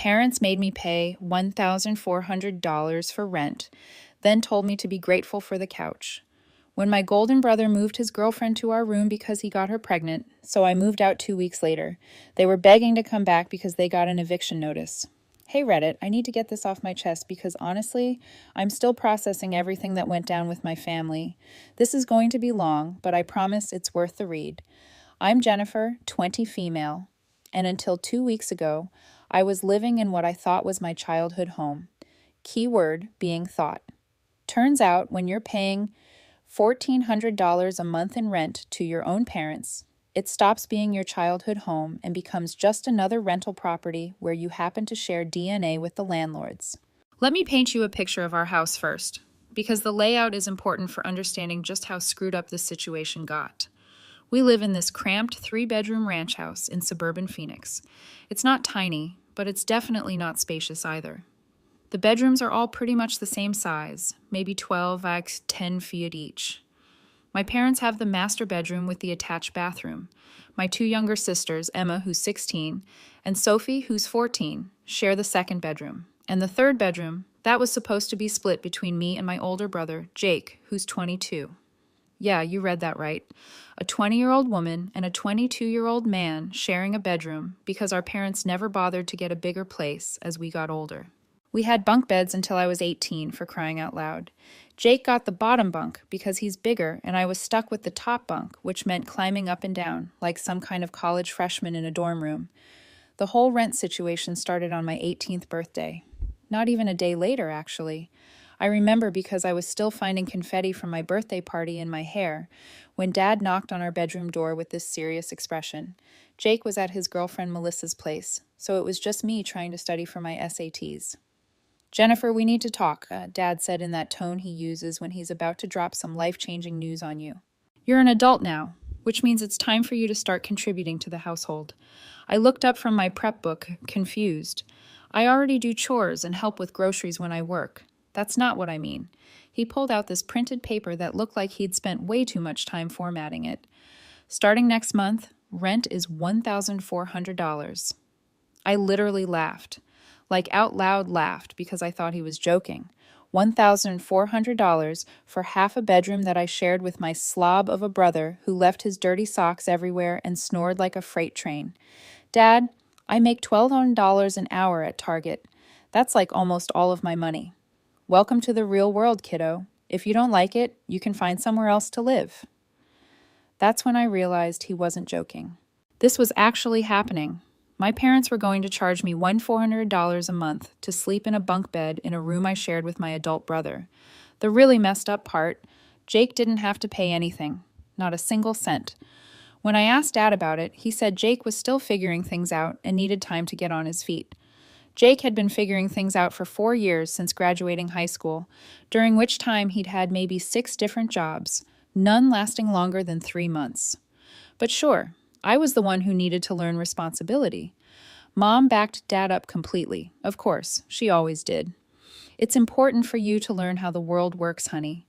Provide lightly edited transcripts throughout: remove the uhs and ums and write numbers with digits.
parents made me pay $1,400 for rent, then told me to be grateful for the couch. When my golden brother moved his girlfriend to our room because he got her pregnant, so I moved out 2 weeks later, they were begging to come back because they got an eviction notice. Hey Reddit, I need to get this off my chest because honestly, I'm still processing everything that went down with my family. This is going to be long, but I promise it's worth the read. I'm Jennifer, 20 female, and until 2 weeks ago, I was living in what I thought was my childhood home. Keyword being thought. Turns out when you're paying $1,400 a month in rent to your own parents, it stops being your childhood home and becomes just another rental property where you happen to share DNA with the landlords. Let me paint you a picture of our house first, because the layout is important for understanding just how screwed up this situation got. We live in this cramped 3-bedroom ranch house in suburban Phoenix. It's not tiny, but it's definitely not spacious either. The bedrooms are all pretty much the same size, maybe 12 by 10 feet each. My parents have the master bedroom with the attached bathroom. My 2 younger sisters, Emma, who's 16, and Sophie, who's 14, share the second bedroom. And the third bedroom, that was supposed to be split between me and my older brother, Jake, who's 22. Yeah, you read that right. A 20-year-old woman and a 22-year-old man sharing a bedroom because our parents never bothered to get a bigger place as we got older. We had bunk beds until I was 18, for crying out loud. Jake got the bottom bunk because he's bigger, and I was stuck with the top bunk, which meant climbing up and down, like some kind of college freshman in a dorm room. The whole rent situation started on my 18th birthday. Not even a day later, actually. I remember because I was still finding confetti from my birthday party in my hair when Dad knocked on our bedroom door with this serious expression. Jake was at his girlfriend Melissa's place, so it was just me trying to study for my SATs. Jennifer, we need to talk, Dad said in that tone he uses when he's about to drop some life-changing news on you. You're an adult now, which means it's time for you to start contributing to the household. I looked up from my prep book, confused. I already do chores and help with groceries when I work. That's not what I mean. He pulled out this printed paper that looked like he'd spent way too much time formatting it. Starting next month, rent is $1,400. I literally laughed. Like out loud laughed because I thought he was joking. $1,400 for half a bedroom that I shared with my slob of a brother who left his dirty socks everywhere and snored like a freight train. Dad, I make $12 an hour at Target. That's like almost all of my money. Welcome to the real world, kiddo. If you don't like it, you can find somewhere else to live. That's when I realized he wasn't joking. This was actually happening. My parents were going to charge me $1,400 a month to sleep in a bunk bed in a room I shared with my adult brother. The really messed up part, Jake didn't have to pay anything, not a single cent. When I asked Dad about it, he said Jake was still figuring things out and needed time to get on his feet. Jake had been figuring things out for 4 years since graduating high school, during which time he'd had maybe 6 different jobs, none lasting longer than 3 months. But sure, I was the one who needed to learn responsibility. Mom backed Dad up completely. Of course, she always did. It's important for you to learn how the world works, honey.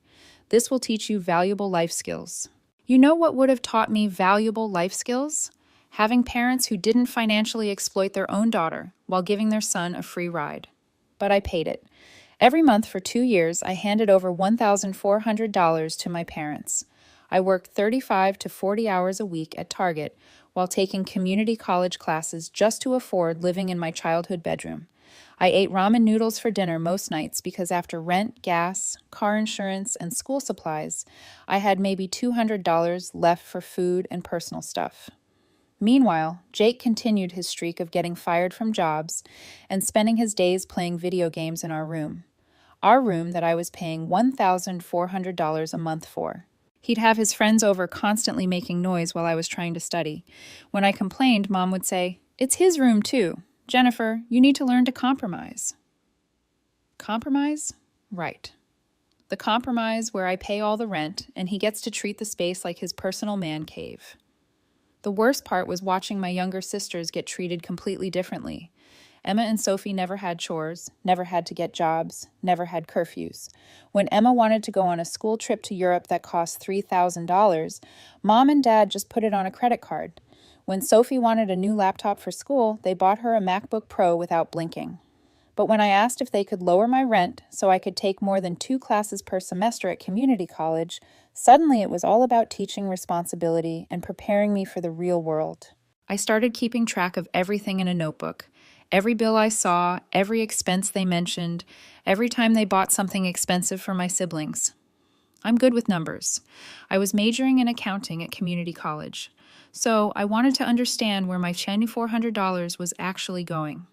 This will teach you valuable life skills. You know what would have taught me valuable life skills? Having parents who didn't financially exploit their own daughter while giving their son a free ride. But I paid it. Every month for 2 years, I handed over $1,400 to my parents. I worked 35 to 40 hours a week at Target while taking community college classes just to afford living in my childhood bedroom. I ate ramen noodles for dinner most nights because after rent, gas, car insurance, and school supplies, I had maybe $200 left for food and personal stuff. Meanwhile, Jake continued his streak of getting fired from jobs and spending his days playing video games in our room that I was paying $1,400 a month for. He'd have his friends over constantly making noise while I was trying to study. When I complained, Mom would say, "It's his room too. Jennifer, you need to learn to compromise." Compromise? Right. The compromise where I pay all the rent and he gets to treat the space like his personal man cave. The worst part was watching my younger sisters get treated completely differently. Emma and Sophie never had chores, never had to get jobs, never had curfews. When Emma wanted to go on a school trip to Europe that cost $3,000, Mom and Dad just put it on a credit card. When Sophie wanted a new laptop for school, they bought her a MacBook Pro without blinking. But when I asked if they could lower my rent so I could take more than 2 classes per semester at community college, suddenly it was all about teaching responsibility and preparing me for the real world. I started keeping track of everything in a notebook. Every bill I saw, every expense they mentioned, every time they bought something expensive for my siblings. I'm good with numbers. I was majoring in accounting at community college, so I wanted to understand where my $2,400 was actually going.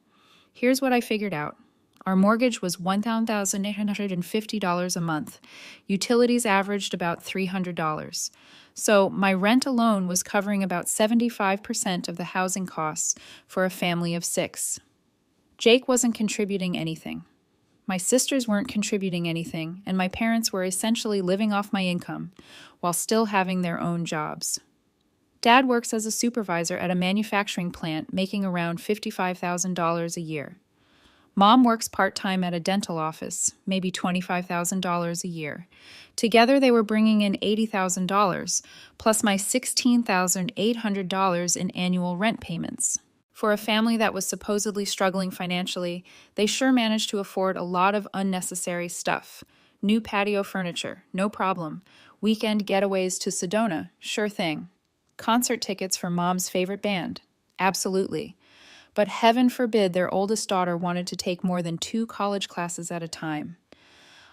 Here's what I figured out. Our mortgage was $1,850 a month. Utilities averaged about $300. So my rent alone was covering about 75% of the housing costs for a family of 6. Jake wasn't contributing anything. My sisters weren't contributing anything, and my parents were essentially living off my income while still having their own jobs. Dad works as a supervisor at a manufacturing plant, making around $55,000 a year. Mom works part-time at a dental office, maybe $25,000 a year. Together, they were bringing in $80,000, plus my $16,800 in annual rent payments. For a family that was supposedly struggling financially, they sure managed to afford a lot of unnecessary stuff. New patio furniture, no problem. Weekend getaways to Sedona, sure thing. Concert tickets for Mom's favorite band, absolutely. But heaven forbid their oldest daughter wanted to take more than 2 college classes at a time.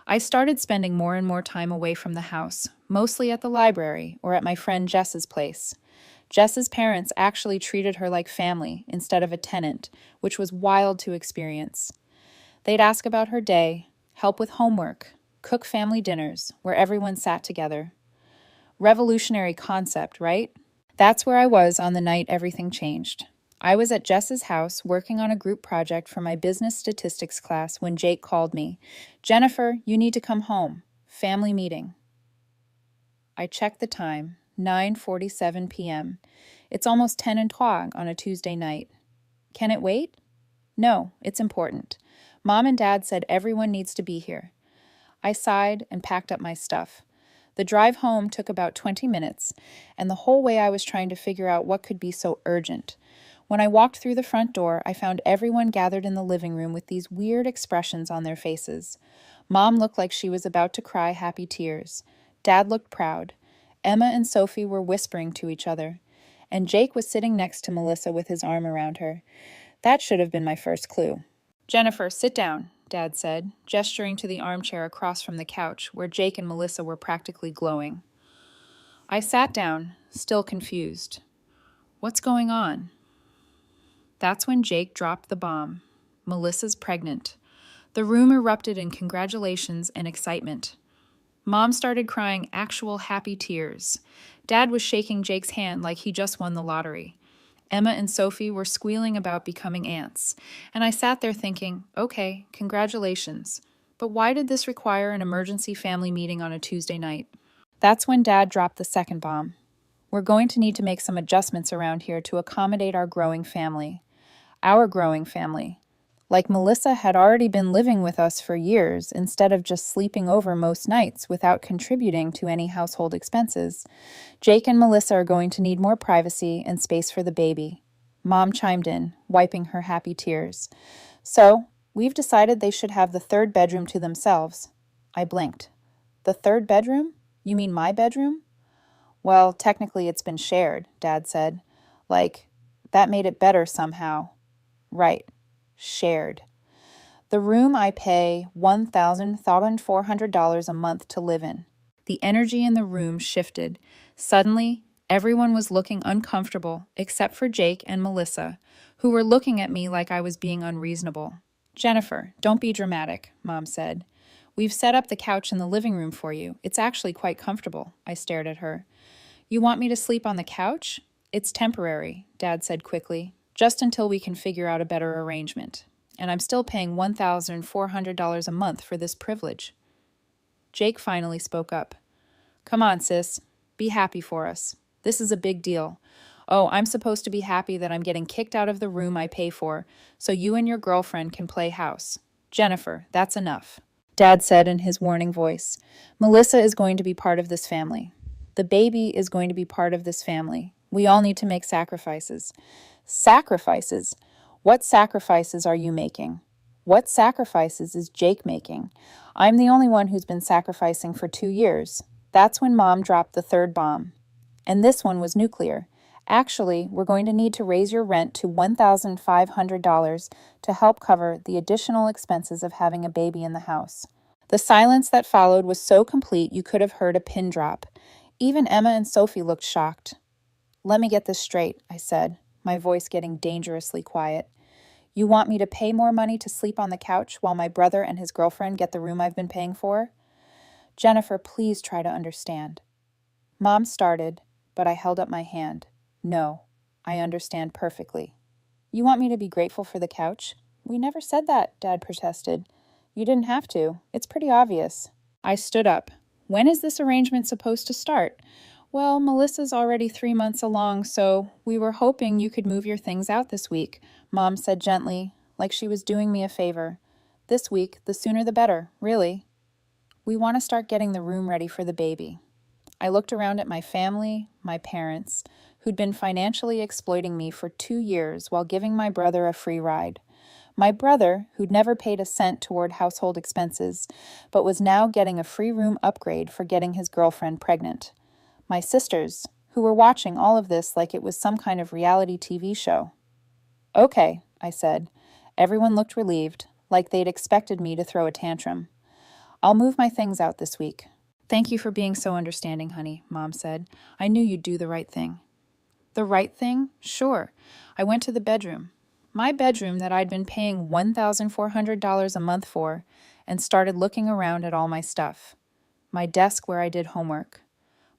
I started spending more and more time away from the house, mostly at the library or at my friend Jess's place. Jess's parents actually treated her like family instead of a tenant, which was wild to experience. They'd ask about her day, help with homework, cook family dinners where everyone sat together. Revolutionary concept, right? That's where I was on the night everything changed. I was at Jess's house working on a group project for my business statistics class when Jake called me. "Jennifer, you need to come home. Family meeting." I checked the time, 9:47 p.m. It's almost 10:03 on a Tuesday night. Can it wait? No, it's important. Mom and Dad said everyone needs to be here. I sighed and packed up my stuff. The drive home took about 20 minutes, and the whole way I was trying to figure out what could be so urgent. When I walked through the front door, I found everyone gathered in the living room with these weird expressions on their faces. Mom looked like she was about to cry happy tears. Dad looked proud. Emma and Sophie were whispering to each other, and Jake was sitting next to Melissa with his arm around her. That should have been my first clue. "Jennifer, sit down," Dad said, gesturing to the armchair across from the couch, where Jake and Melissa were practically glowing. I sat down, still confused. What's going on? That's when Jake dropped the bomb. Melissa's pregnant. The room erupted in congratulations and excitement. Mom started crying actual happy tears. Dad was shaking Jake's hand like he just won the lottery. Emma and Sophie were squealing about becoming aunts, and I sat there thinking, okay, congratulations. But why did this require an emergency family meeting on a Tuesday night? That's when Dad dropped the second bomb. We're going to need to make some adjustments around here to accommodate our growing family. Our growing family. Like Melissa had already been living with us for years instead of just sleeping over most nights without contributing to any household expenses. Jake and Melissa are going to need more privacy and space for the baby. Mom chimed in, wiping her happy tears. So, we've decided they should have the third bedroom to themselves. I blinked. The third bedroom? You mean my bedroom? Well, technically it's been shared, Dad said. That made it better somehow. Right. Shared. The room I pay $1,400 a month to live in. The energy in the room shifted. Suddenly, everyone was looking uncomfortable except for Jake and Melissa, who were looking at me like I was being unreasonable. "Jennifer, don't be dramatic," Mom said. "We've set up the couch in the living room for you. It's actually quite comfortable." I stared at her. "You want me to sleep on the couch?" "It's temporary," Dad said quickly. "Just until we can figure out a better arrangement. And I'm still paying $1,400 a month for this privilege." Jake finally spoke up. "Come on, sis. Be happy for us. This is a big deal. Oh, I'm supposed to be happy that I'm getting kicked out of the room I pay for, so you and your girlfriend can play house. Jennifer, that's enough," Dad said in his warning voice. "Melissa is going to be part of this family. The baby is going to be part of this family. We all need to make sacrifices. Sacrifices? What sacrifices are you making? What sacrifices is Jake making? I'm the only one who's been sacrificing for 2 years. That's when Mom dropped the third bomb. And this one was nuclear. Actually, we're going to need to raise your rent to $1,500 to help cover the additional expenses of having a baby in the house. The silence that followed was so complete you could have heard a pin drop. Even Emma and Sophie looked shocked. "Let me get this straight," I said, my voice getting dangerously quiet. "You want me to pay more money to sleep on the couch while my brother and his girlfriend get the room I've been paying for?" "Jennifer, please try to understand." Mom started, but I held up my hand. "No, I understand perfectly." "You want me to be grateful for the couch?" "We never said that," Dad protested. "You didn't have to. It's pretty obvious." I stood up. "When is this arrangement supposed to start?" "Well, Melissa's already 3 months along, so we were hoping you could move your things out this week," Mom said gently, like she was doing me a favor. "This week, the sooner the better, really. We want to start getting the room ready for the baby." I looked around at my family, my parents, who'd been financially exploiting me for 2 years while giving my brother a free ride. My brother, who'd never paid a cent toward household expenses, but was now getting a free room upgrade for getting his girlfriend pregnant. My sisters, who were watching all of this like it was some kind of reality TV show. "Okay," I said. Everyone looked relieved, like they'd expected me to throw a tantrum. "I'll move my things out this week." "Thank you for being so understanding, honey," Mom said. "I knew you'd do the right thing." The right thing? Sure. I went to the bedroom. My bedroom that I'd been paying $1,400 a month for, and started looking around at all my stuff. My desk where I did homework.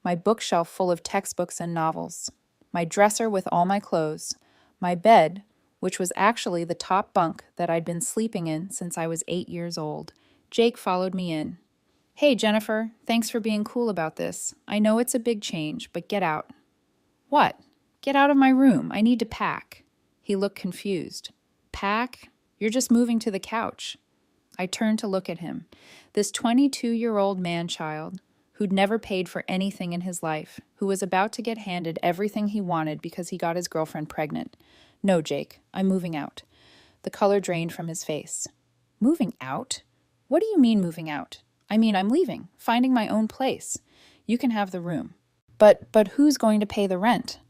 My bookshelf full of textbooks and novels. My dresser with all my clothes. My bed, which was actually the top bunk that I'd been sleeping in since I was 8 years old. Jake followed me in. "Hey, Jennifer, thanks for being cool about this. I know it's a big change, but get out." "What?" "Get out of my room. I need to pack." He looked confused. "Pack? You're just moving to the couch." I turned to look at him. This 22-year-old man-child who'd never paid for anything in his life, who was about to get handed everything he wanted because he got his girlfriend pregnant. "No, Jake, I'm moving out." The color drained from his face. "Moving out? What do you mean moving out?" "I mean, I'm leaving, finding my own place. You can have the room." But who's going to pay the rent?"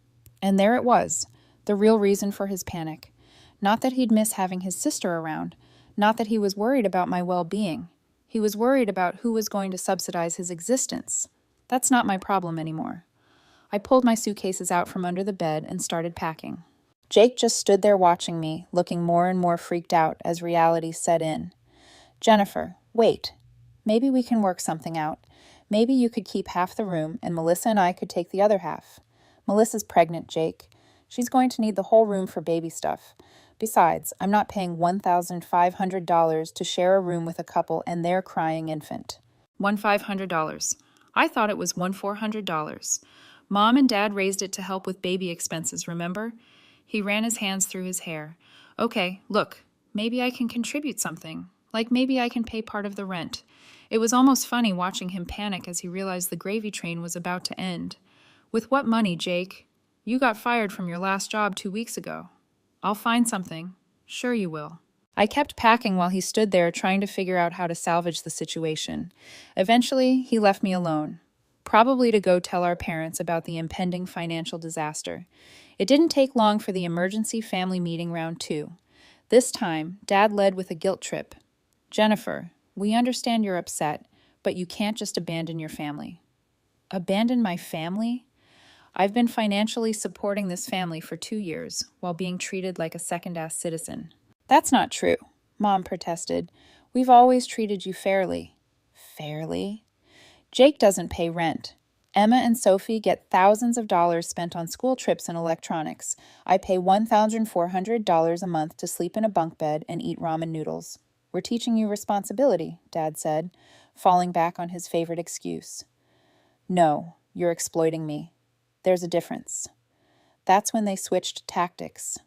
And there it was, the real reason for his panic. Not that he'd miss having his sister around, not that he was worried about my well-being. He was worried about who was going to subsidize his existence. That's not my problem anymore. I pulled my suitcases out from under the bed and started packing. Jake just stood there watching me, looking more and more freaked out as reality set in. "Jennifer, wait. Maybe we can work something out. Maybe you could keep half the room and Melissa and I could take the other half. Melissa's pregnant, Jake. She's going to need the whole room for baby stuff. Besides, I'm not paying $1,500 to share a room with a couple and their crying infant." $1,500. I thought it was $1,400. Mom and Dad raised it to help with baby expenses, remember? He ran his hands through his hair. "Okay, look, maybe I can contribute something. Like maybe I can pay part of the rent." It was almost funny watching him panic as he realized the gravy train was about to end. "With what money, Jake? You got fired from your last job 2 weeks ago." "I'll find something." "Sure you will." I kept packing while he stood there trying to figure out how to salvage the situation. Eventually, he left me alone, probably to go tell our parents about the impending financial disaster. It didn't take long for the emergency family meeting round 2. This time, Dad led with a guilt trip. "Jennifer, we understand you're upset, but you can't just abandon your family." Abandon my family? I've been financially supporting this family for 2 years while being treated like a second-class citizen. "That's not true," Mom protested. "We've always treated you fairly." Fairly? Jake doesn't pay rent. Emma and Sophie get thousands of dollars spent on school trips and electronics. I pay $1,400 a month to sleep in a bunk bed and eat ramen noodles. "We're teaching you responsibility," Dad said, falling back on his favorite excuse. "No, you're exploiting me. There's a difference." That's when they switched tactics.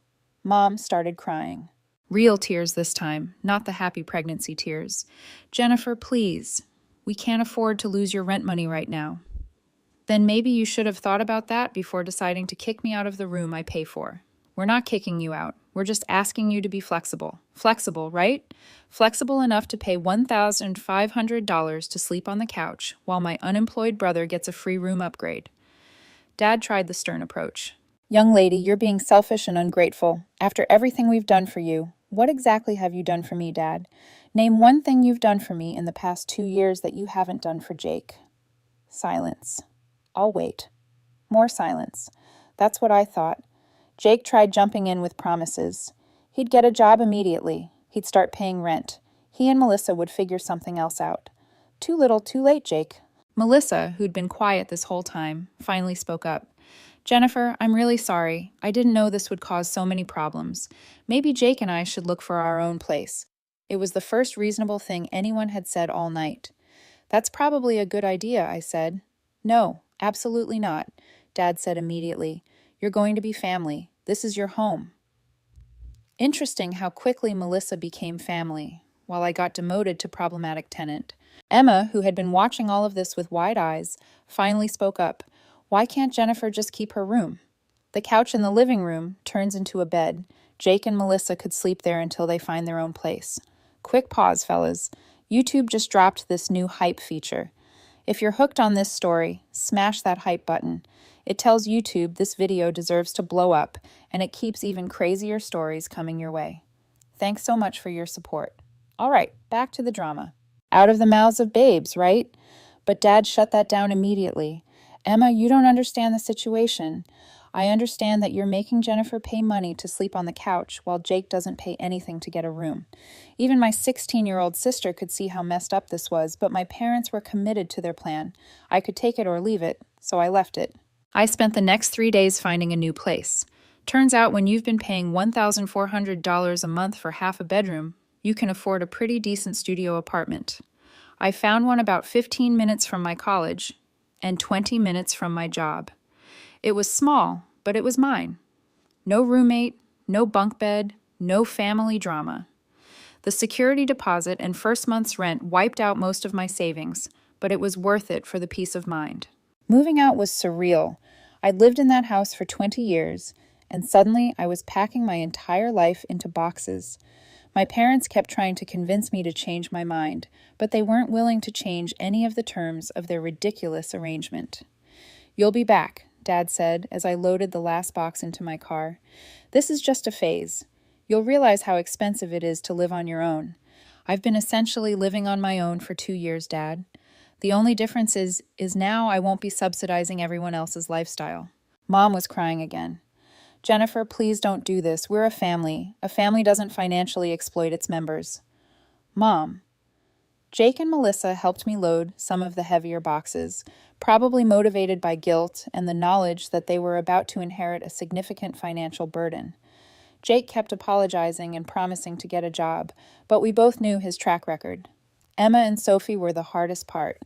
Mom started crying. Real tears this time, not the happy pregnancy tears. "Jennifer, please. We can't afford to lose your rent money right now." Then maybe you should have thought about that before deciding to kick me out of the room I pay for. We're not kicking you out. We're just asking you to be flexible. Flexible, right? Flexible enough to pay $1,500 to sleep on the couch while my unemployed brother gets a free room upgrade. Dad tried the stern approach. Young lady, you're being selfish and ungrateful. After everything we've done for you, what exactly have you done for me, Dad? Name one thing you've done for me in the past 2 years that you haven't done for Jake. Silence. I'll wait. More silence. That's what I thought. Jake tried jumping in with promises. He'd get a job immediately. He'd start paying rent. He and Melissa would figure something else out. Too little, too late, Jake. Melissa, who'd been quiet this whole time, finally spoke up. Jennifer, I'm really sorry. I didn't know this would cause so many problems. Maybe Jake and I should look for our own place. It was the first reasonable thing anyone had said all night. That's probably a good idea, I said. No, absolutely not, Dad said immediately. You're going to be family. This is your home. Interesting how quickly Melissa became family, while I got demoted to problematic tenant. Emma, who had been watching all of this with wide eyes, finally spoke up. Why can't Jennifer just keep her room? The couch in the living room turns into a bed. Jake and Melissa could sleep there until they find their own place. Quick pause, fellas. YouTube just dropped this new hype feature. If you're hooked on this story, smash that hype button. It tells YouTube this video deserves to blow up, and it keeps even crazier stories coming your way. Thanks so much for your support. All right, back to the drama. Out of the mouths of babes, right? But Dad shut that down immediately. Emma, you don't understand the situation. I understand that you're making Jennifer pay money to sleep on the couch while Jake doesn't pay anything to get a room. Even my 16-year-old sister could see how messed up this was, but my parents were committed to their plan. I could take it or leave it, so I left it. I spent the next 3 days finding a new place. Turns out when you've been paying $1,400 a month for half a bedroom, you can afford a pretty decent studio apartment. I found one about 15 minutes from my college and 20 minutes from my job. It was small, but it was mine. No roommate, no bunk bed, no family drama. The security deposit and first month's rent wiped out most of my savings, but it was worth it for the peace of mind. Moving out was surreal. I'd lived in that house for 20 years, and suddenly I was packing my entire life into boxes. My parents kept trying to convince me to change my mind, but they weren't willing to change any of the terms of their ridiculous arrangement. You'll be back, Dad said as I loaded the last box into my car. This is just a phase. You'll realize how expensive it is to live on your own. I've been essentially living on my own for 2 years, Dad. The only difference is now I won't be subsidizing everyone else's lifestyle. Mom was crying again. Jennifer, please don't do this. We're a family. A family doesn't financially exploit its members. Mom. Jake and Melissa helped me load some of the heavier boxes, probably motivated by guilt and the knowledge that they were about to inherit a significant financial burden. Jake kept apologizing and promising to get a job, but we both knew his track record. Emma and Sophie were the hardest part.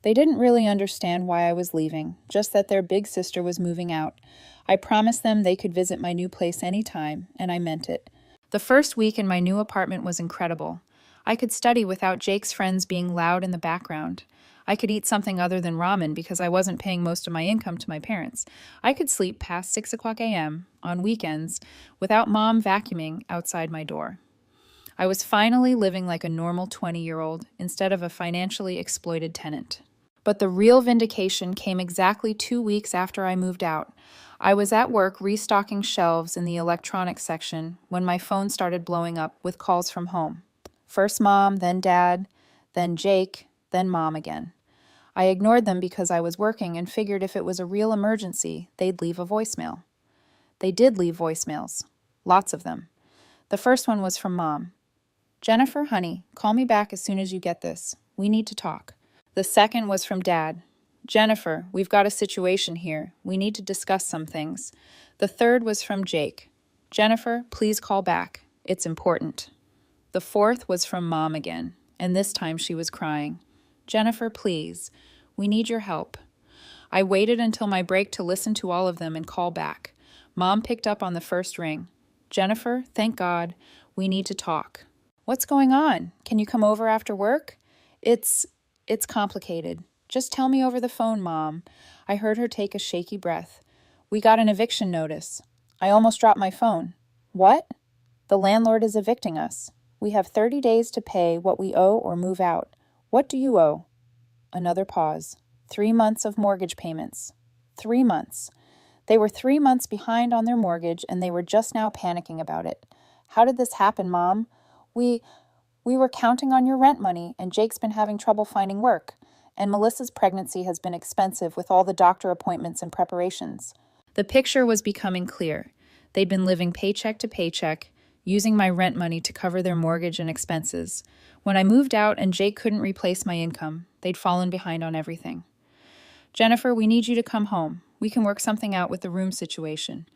They didn't really understand why I was leaving, just that their big sister was moving out. I promised them they could visit my new place anytime, and I meant it. The first week in my new apartment was incredible. I could study without Jake's friends being loud in the background. I could eat something other than ramen because I wasn't paying most of my income to my parents. I could sleep past 6 o'clock a.m. on weekends without Mom vacuuming outside my door. I was finally living like a normal 20-year-old instead of a financially exploited tenant. But the real vindication came exactly 2 weeks after I moved out. I was at work restocking shelves in the electronics section when my phone started blowing up with calls from home. First Mom, then Dad, then Jake, then Mom again. I ignored them because I was working and figured if it was a real emergency, they'd leave a voicemail. They did leave voicemails. Lots of them. The first one was from Mom. Jennifer, honey, call me back as soon as you get this. We need to talk. The second was from Dad. Jennifer, we've got a situation here. We need to discuss some things. The third was from Jake. Jennifer, please call back. It's important. The fourth was from Mom again, and this time she was crying. Jennifer, please. We need your help. I waited until my break to listen to all of them and call back. Mom picked up on the first ring. Jennifer, thank God. We need to talk. What's going on? Can you come over after work? It's complicated. Just tell me over the phone, Mom. I heard her take a shaky breath. We got an eviction notice. I almost dropped my phone. What? The landlord is evicting us. We have 30 days to pay what we owe or move out. What do you owe? Another pause. 3 months of mortgage payments. 3 months. They were 3 months behind on their mortgage, and they were just now panicking about it. How did this happen, Mom? We were counting on your rent money, and Jake's been having trouble finding work. And Melissa's pregnancy has been expensive with all the doctor appointments and preparations. The picture was becoming clear. They'd been living paycheck to paycheck, using my rent money to cover their mortgage and expenses. When I moved out and Jake couldn't replace my income, they'd fallen behind on everything. Jennifer, we need you to come home. We can work something out with the room situation.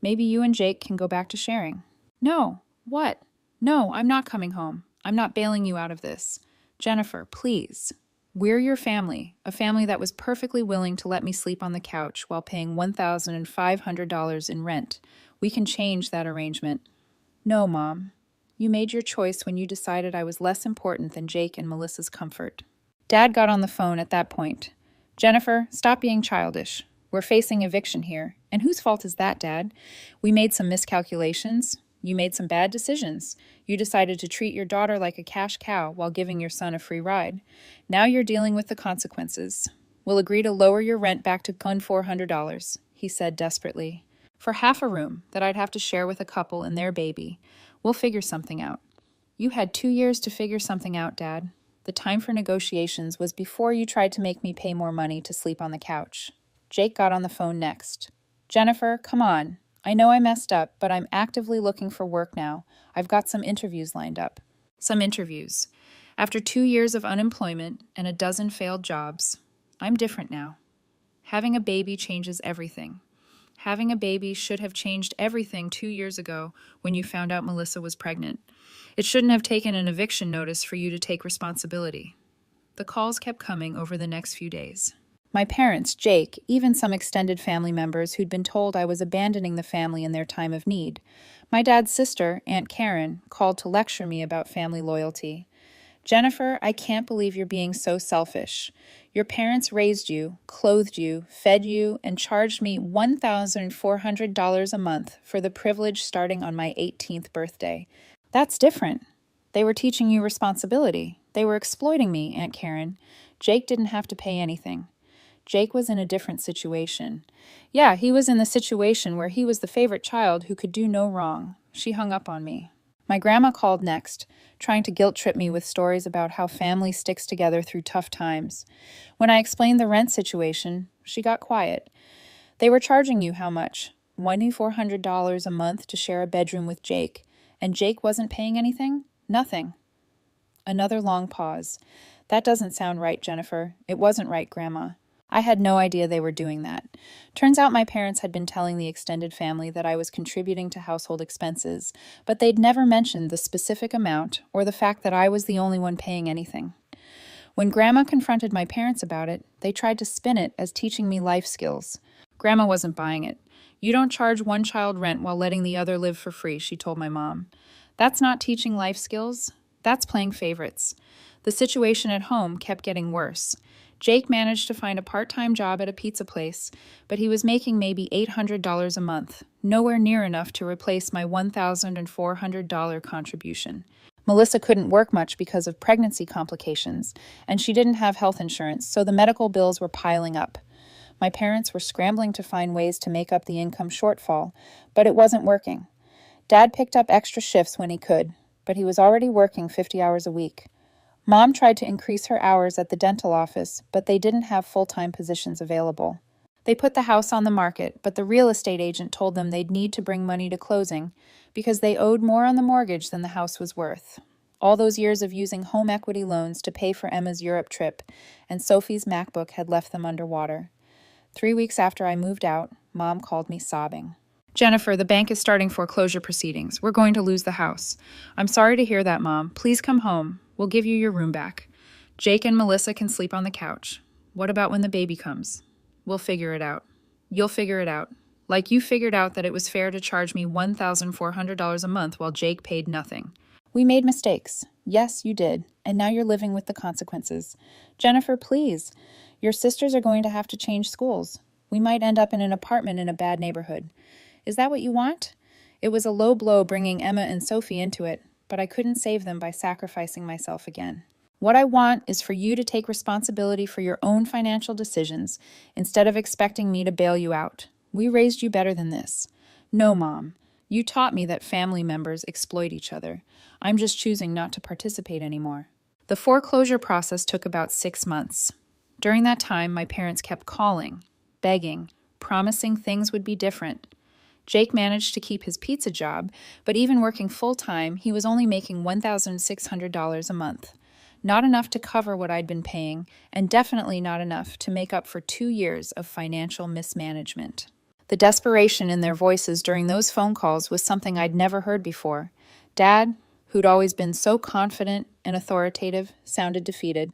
Maybe you and Jake can go back to sharing. No. What? No, I'm not coming home. I'm not bailing you out of this. Jennifer, please. We're your family, a family that was perfectly willing to let me sleep on the couch while paying $1,500 in rent. We can change that arrangement. No, Mom. You made your choice when you decided I was less important than Jake and Melissa's comfort. Dad got on the phone at that point. Jennifer, stop being childish. We're facing eviction here. And whose fault is that, Dad? We made some miscalculations. You made some bad decisions. You decided to treat your daughter like a cash cow while giving your son a free ride. Now you're dealing with the consequences. We'll agree to lower your rent back to $400, he said desperately. For half a room that I'd have to share with a couple and their baby. We'll figure something out. You had 2 years to figure something out, Dad. The time for negotiations was before you tried to make me pay more money to sleep on the couch. Jake got on the phone next. Jennifer, come on. I know I messed up, but I'm actively looking for work now. I've got some interviews lined up. Some interviews. After 2 years of unemployment and a dozen failed jobs, I'm different now. Having a baby changes everything. Having a baby should have changed everything 2 years ago when you found out Melissa was pregnant. It shouldn't have taken an eviction notice for you to take responsibility. The calls kept coming over the next few days. My parents, Jake, even some extended family members who'd been told I was abandoning the family in their time of need. My dad's sister, Aunt Karen, called to lecture me about family loyalty. Jennifer, I can't believe you're being so selfish. Your parents raised you, clothed you, fed you, and charged me $1,400 a month for the privilege starting on my 18th birthday. That's different. They were teaching you responsibility. They were exploiting me, Aunt Karen. Jake didn't have to pay anything. Jake was in a different situation. Yeah, he was in the situation where he was the favorite child who could do no wrong. She hung up on me. My grandma called next, trying to guilt-trip me with stories about how family sticks together through tough times. When I explained the rent situation, she got quiet. They were charging you how much? $2,400 a month to share a bedroom with Jake. And Jake wasn't paying anything? Nothing. Another long pause. That doesn't sound right, Jennifer. It wasn't right, Grandma. I had no idea they were doing that. Turns out my parents had been telling the extended family that I was contributing to household expenses, but they'd never mentioned the specific amount or the fact that I was the only one paying anything. When Grandma confronted my parents about it, they tried to spin it as teaching me life skills. Grandma wasn't buying it. You don't charge one child rent while letting the other live for free, she told my mom. That's not teaching life skills. That's playing favorites. The situation at home kept getting worse. Jake managed to find a part-time job at a pizza place, but he was making maybe $800 a month, nowhere near enough to replace my $1,400 contribution. Melissa couldn't work much because of pregnancy complications, and she didn't have health insurance, so the medical bills were piling up. My parents were scrambling to find ways to make up the income shortfall, but it wasn't working. Dad picked up extra shifts when he could, but he was already working 50 hours a week. Mom tried to increase her hours at the dental office, but they didn't have full-time positions available. They put the house on the market, but the real estate agent told them they'd need to bring money to closing because they owed more on the mortgage than the house was worth. All those years of using home equity loans to pay for Emma's Europe trip, and Sophie's MacBook had left them underwater. 3 weeks after I moved out, Mom called me sobbing. Jennifer, the bank is starting foreclosure proceedings. We're going to lose the house. I'm sorry to hear that, Mom. Please come home. We'll give you your room back. Jake and Melissa can sleep on the couch. What about when the baby comes? We'll figure it out. You'll figure it out. Like you figured out that it was fair to charge me $1,400 a month while Jake paid nothing. We made mistakes. Yes, you did. And now you're living with the consequences. Jennifer, please. Your sisters are going to have to change schools. We might end up in an apartment in a bad neighborhood. Is that what you want? It was a low blow bringing Emma and Sophie into it, but I couldn't save them by sacrificing myself again. What I want is for you to take responsibility for your own financial decisions instead of expecting me to bail you out. We raised you better than this. No, Mom. You taught me that family members exploit each other. I'm just choosing not to participate anymore. The foreclosure process took about 6 months. During that time, my parents kept calling, begging, promising things would be different. Jake managed to keep his pizza job, but even working full-time, he was only making $1,600 a month. Not enough to cover what I'd been paying, and definitely not enough to make up for 2 years of financial mismanagement. The desperation in their voices during those phone calls was something I'd never heard before. Dad, who'd always been so confident and authoritative, sounded defeated.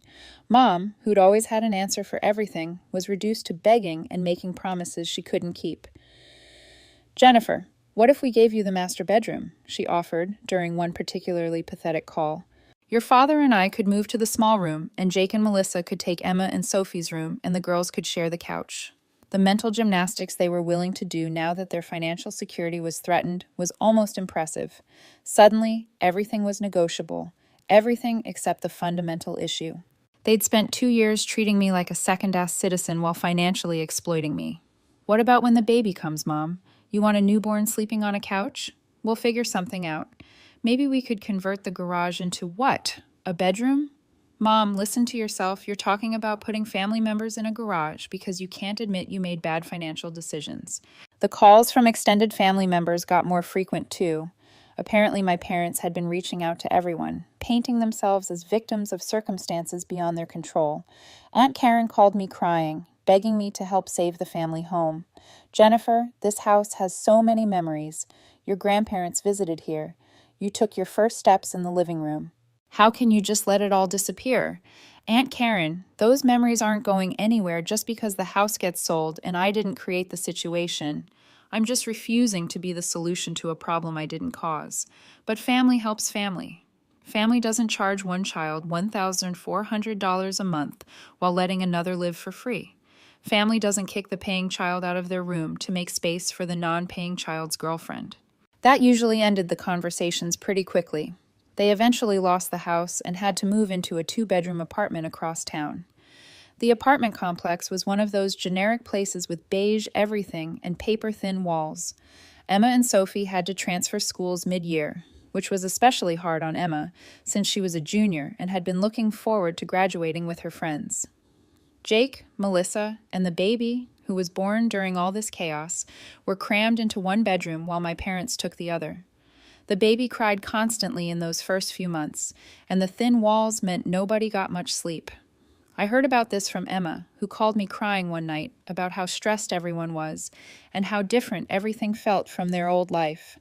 Mom, who'd always had an answer for everything, was reduced to begging and making promises she couldn't keep. Jennifer, what if we gave you the master bedroom? She offered during one particularly pathetic call. Your father and I could move to the small room, and Jake and Melissa could take Emma and Sophie's room, and the girls could share the couch. The mental gymnastics they were willing to do now that their financial security was threatened was almost impressive. Suddenly, everything was negotiable. Everything except the fundamental issue. They'd spent 2 years treating me like a second-class citizen while financially exploiting me. What about when the baby comes, Mom? You want a newborn sleeping on a couch? We'll figure something out. Maybe we could convert the garage into what? A bedroom? Mom, listen to yourself. You're talking about putting family members in a garage because you can't admit you made bad financial decisions. The calls from extended family members got more frequent too. Apparently my parents had been reaching out to everyone, painting themselves as victims of circumstances beyond their control. Aunt Karen called me crying, begging me to help save the family home. Jennifer, this house has so many memories. Your grandparents visited here. You took your first steps in the living room. How can you just let it all disappear? Aunt Karen, those memories aren't going anywhere just because the house gets sold and I didn't create the situation. I'm just refusing to be the solution to a problem I didn't cause. But family helps family. Family doesn't charge one child $1,400 a month while letting another live for free. Family doesn't kick the paying child out of their room to make space for the non-paying child's girlfriend. That usually ended the conversations pretty quickly. They eventually lost the house and had to move into a 2-bedroom apartment across town. The apartment complex was one of those generic places with beige everything and paper-thin walls. Emma and Sophie had to transfer schools mid-year, which was especially hard on Emma since she was a junior and had been looking forward to graduating with her friends. Jake, Melissa, and the baby, who was born during all this chaos, were crammed into one bedroom while my parents took the other. The baby cried constantly in those first few months, and the thin walls meant nobody got much sleep. I heard about this from Emma, who called me crying one night about how stressed everyone was and how different everything felt from their old life.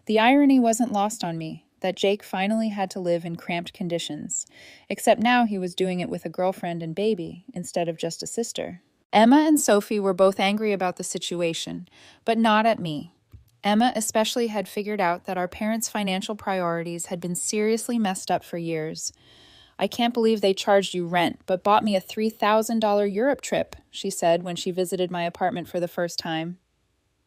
The irony wasn't lost on me that Jake finally had to live in cramped conditions, except now he was doing it with a girlfriend and baby instead of just a sister. Emma and Sophie were both angry about the situation, but not at me. Emma especially had figured out that our parents' financial priorities had been seriously messed up for years. I can't believe they charged you rent, but bought me a $3,000 Europe trip, she said when she visited my apartment for the first time.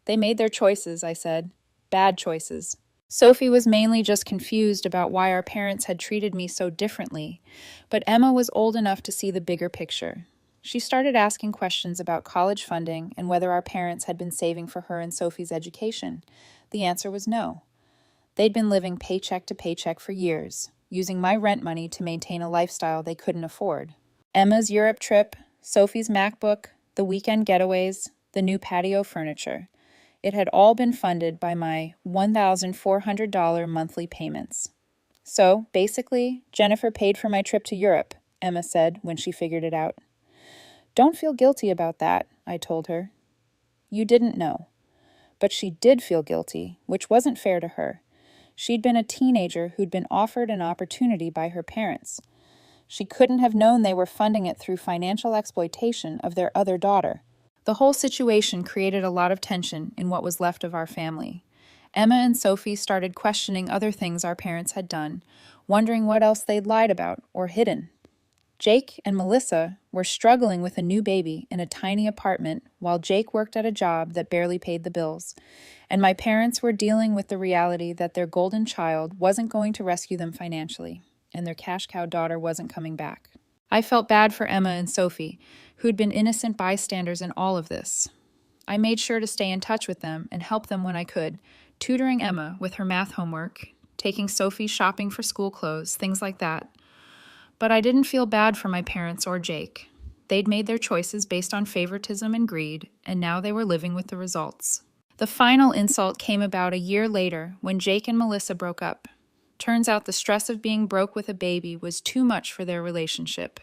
They made their choices, I said. Bad choices. Sophie was mainly just confused about why our parents had treated me so differently, but Emma was old enough to see the bigger picture. She started asking questions about college funding and whether our parents had been saving for her and Sophie's education. The answer was no. They'd been living paycheck to paycheck for years, using my rent money to maintain a lifestyle they couldn't afford. Emma's Europe trip, Sophie's MacBook, the weekend getaways, the new patio furniture. It had all been funded by my $1,400 monthly payments. So, basically, Jennifer paid for my trip to Europe, Emma said when she figured it out. Don't feel guilty about that, I told her. You didn't know. But she did feel guilty, which wasn't fair to her. She'd been a teenager who'd been offered an opportunity by her parents. She couldn't have known they were funding it through financial exploitation of their other daughter. The whole situation created a lot of tension in what was left of our family. Emma and Sophie started questioning other things our parents had done, wondering what else they'd lied about or hidden. Jake and Melissa were struggling with a new baby in a tiny apartment while Jake worked at a job that barely paid the bills, and my parents were dealing with the reality that their golden child wasn't going to rescue them financially, and their cash cow daughter wasn't coming back. I felt bad for Emma and Sophie, who'd been innocent bystanders in all of this. I made sure to stay in touch with them and help them when I could, tutoring Emma with her math homework, taking Sophie shopping for school clothes, things like that. But I didn't feel bad for my parents or Jake. They'd made their choices based on favoritism and greed, and now they were living with the results. The final insult came about a year later when Jake and Melissa broke up. Turns out the stress of being broke with a baby was too much for their relationship.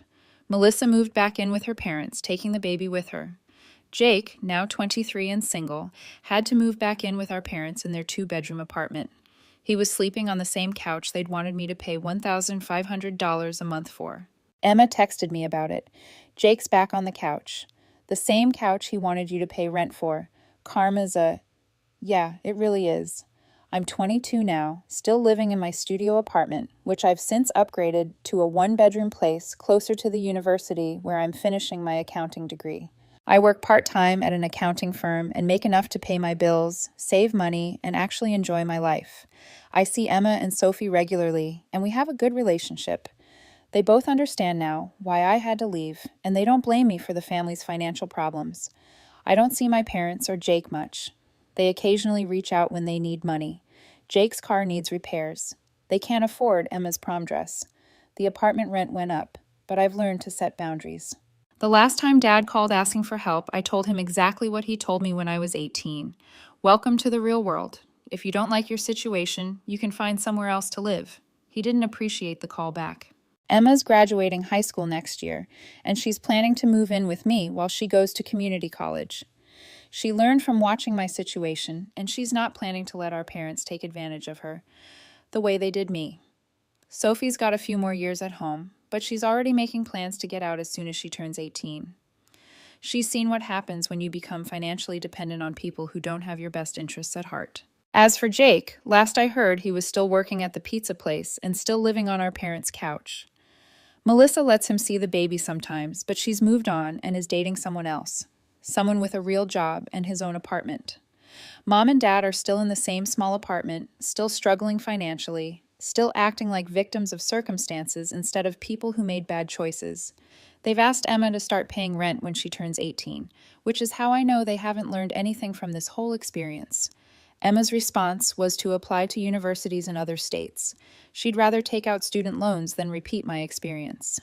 Melissa moved back in with her parents, taking the baby with her. Jake, now 23 and single, had to move back in with our parents in their 2-bedroom apartment. He was sleeping on the same couch they'd wanted me to pay $1,500 a month for. Emma texted me about it. Jake's back on the couch. The same couch he wanted you to pay rent for. Karma's yeah, it really is. I'm 22 now, still living in my studio apartment, which I've since upgraded to a 1-bedroom place closer to the university where I'm finishing my accounting degree. I work part-time at an accounting firm and make enough to pay my bills, save money, and actually enjoy my life. I see Emma and Sophie regularly, and we have a good relationship. They both understand now why I had to leave, and they don't blame me for the family's financial problems. I don't see my parents or Jake much. They occasionally reach out when they need money. Jake's car needs repairs. They can't afford Emma's prom dress. The apartment rent went up, but I've learned to set boundaries. The last time Dad called asking for help, I told him exactly what he told me when I was 18. Welcome to the real world. If you don't like your situation, you can find somewhere else to live. He didn't appreciate the call back. Emma's graduating high school next year, and she's planning to move in with me while she goes to community college. She learned from watching my situation, and she's not planning to let our parents take advantage of her the way they did me. Sophie's got a few more years at home, but she's already making plans to get out as soon as she turns 18. She's seen what happens when you become financially dependent on people who don't have your best interests at heart. As for Jake, last I heard he was still working at the pizza place and still living on our parents' couch. Melissa lets him see the baby sometimes, but she's moved on and is dating someone else, someone with a real job and his own apartment. Mom and Dad are still in the same small apartment, still struggling financially, still acting like victims of circumstances instead of people who made bad choices. They've asked Emma to start paying rent when she turns 18, which is how I know they haven't learned anything from this whole experience. Emma's response was to apply to universities in other states. She'd rather take out student loans than repeat my experience.